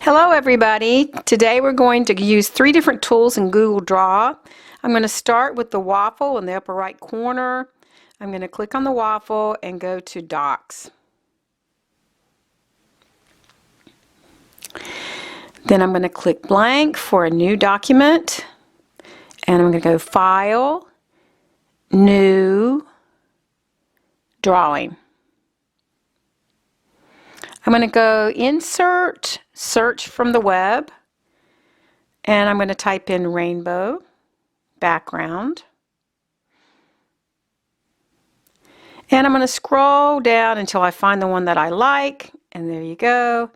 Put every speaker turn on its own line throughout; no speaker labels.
Hello everybody. Today we're going to use 3 different tools in Google Draw. I'm going to start with the waffle in the upper right corner. I'm going to click on the waffle and go to Docs. Then I'm going to click blank for a new document, and I'm going to go File, New, Drawing. I'm going to go Insert, Search from the web, and I'm going to type in rainbow background. And I'm going to scroll down until I find the one that I like, and there you go.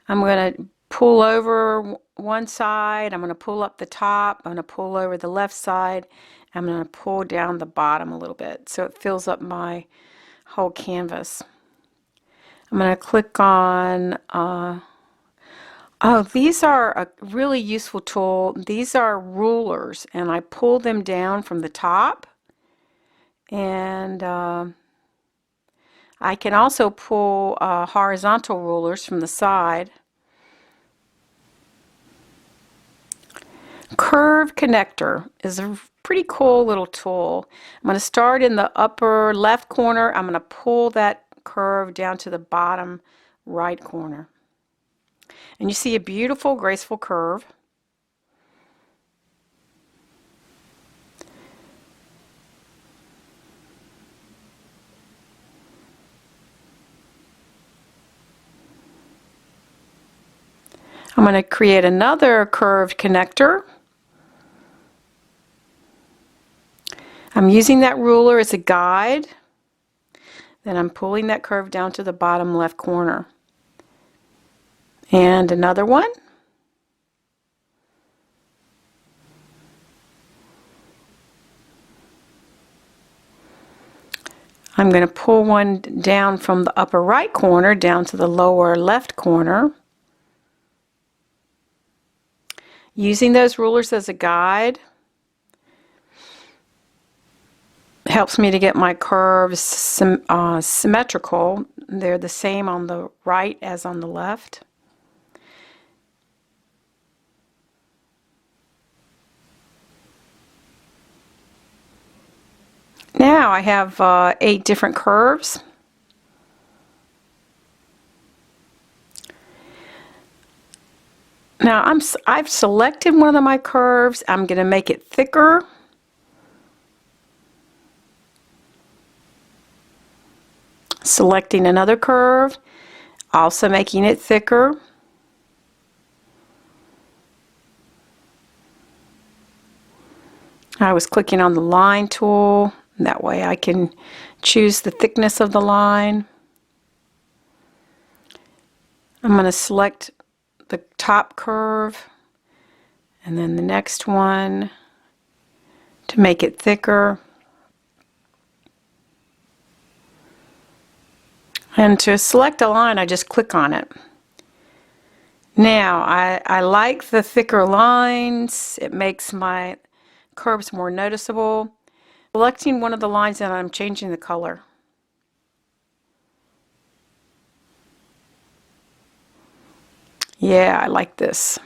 I'm going to pull over one side, I'm going to pull up the top, I'm going to pull over the left side, I'm going to pull down the bottom a little bit so it fills up my whole canvas. I'm going to click on, these are a really useful tool. These are rulers, and I pull them down from the top, and I can also pull horizontal rulers from the side. Curve connector is a pretty cool little tool. I'm going to start in the upper left corner. I'm going to pull that curve down to the bottom right corner. And you see a beautiful, graceful curve. I'm going to create another curved connector. I'm using that ruler as a guide. Then I'm pulling that curve down to the bottom left corner. And another one. I'm going to pull one down from the upper right corner down to the lower left corner. Using those rulers as a guide helps me to get my curves symmetrical. They're the same on the right as on the left. Now I have 8 different curves. Now I've selected one of my curves. I'm going to make it thicker. Selecting another curve, also making it thicker. I was clicking on the line tool. That way I can choose the thickness of the line. I'm going to select the top curve and then the next one to make it thicker. And to select a line, I just click on it. Now, I like the thicker lines. It makes my curves more noticeable. Selecting one of the lines and I'm changing the color. Yeah, I like this.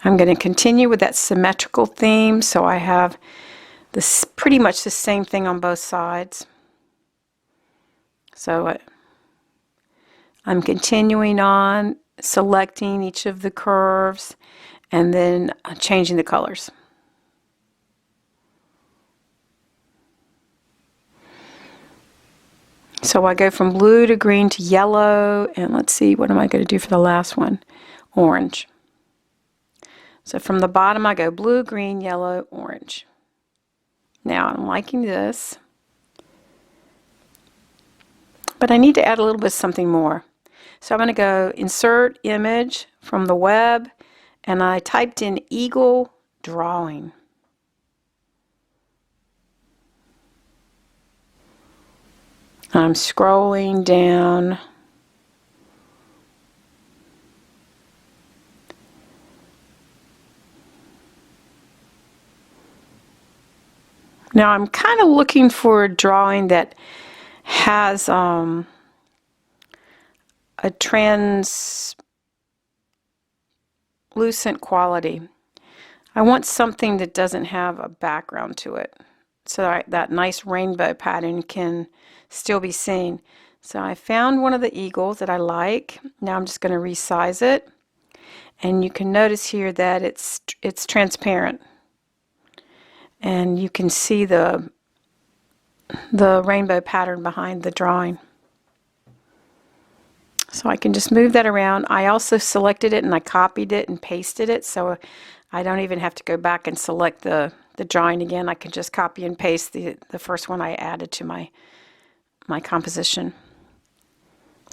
I'm going to continue with that symmetrical theme, so I have this pretty much the same thing on both sides. So I'm continuing on, selecting each of the curves, and then changing the colors. So I go from blue to green to yellow, and let's see, what am I going to do for the last one? Orange. So from the bottom I go blue, green, yellow, orange. Now I'm liking this, but I need to add a little bit of something more. So I'm going to go Insert Image from the web, and I typed in Eagle Drawing. I'm scrolling down. Now I'm kind of looking for a drawing that has a translucent quality. I want something that doesn't have a background to it, so that nice rainbow pattern can still be seen. So I found one of the eagles that I like. Now I'm just going to resize it, and you can notice here that it's transparent, and you can see the rainbow pattern behind the drawing. So I can just move that around. I also selected it and I copied it and pasted it, so I don't even have to go back and select the drawing again. I can just copy and paste the first one I added to my composition.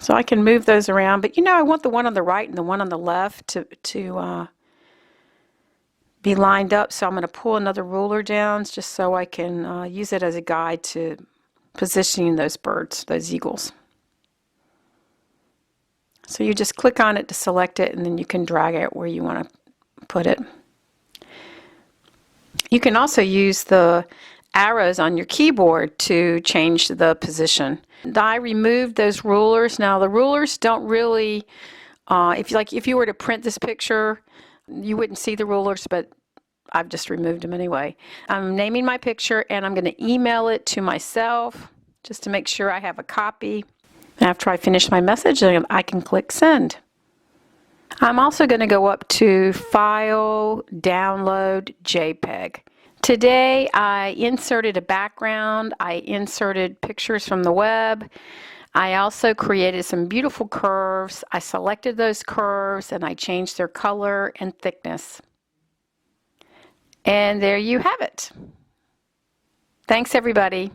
So I can move those around, but I want the one on the right and the one on the left to be lined up. So I'm going to pull another ruler down just so I can use it as a guide to positioning those birds, those eagles. So you just click on it to select it, and then you can drag it where you want to put it. You can also use the arrows on your keyboard to change the position. And I removed those rulers. Now the rulers don't really, if you were to print this picture, you wouldn't see the rulers, but I've just removed them anyway. I'm naming my picture, and I'm going to email it to myself just to make sure I have a copy. After I finish my message, I can click send. I'm also going to go up to File, Download, JPEG. Today I inserted a background, I inserted pictures from the web, I also created some beautiful curves. I selected those curves and I changed their color and thickness. And there you have it. Thanks everybody.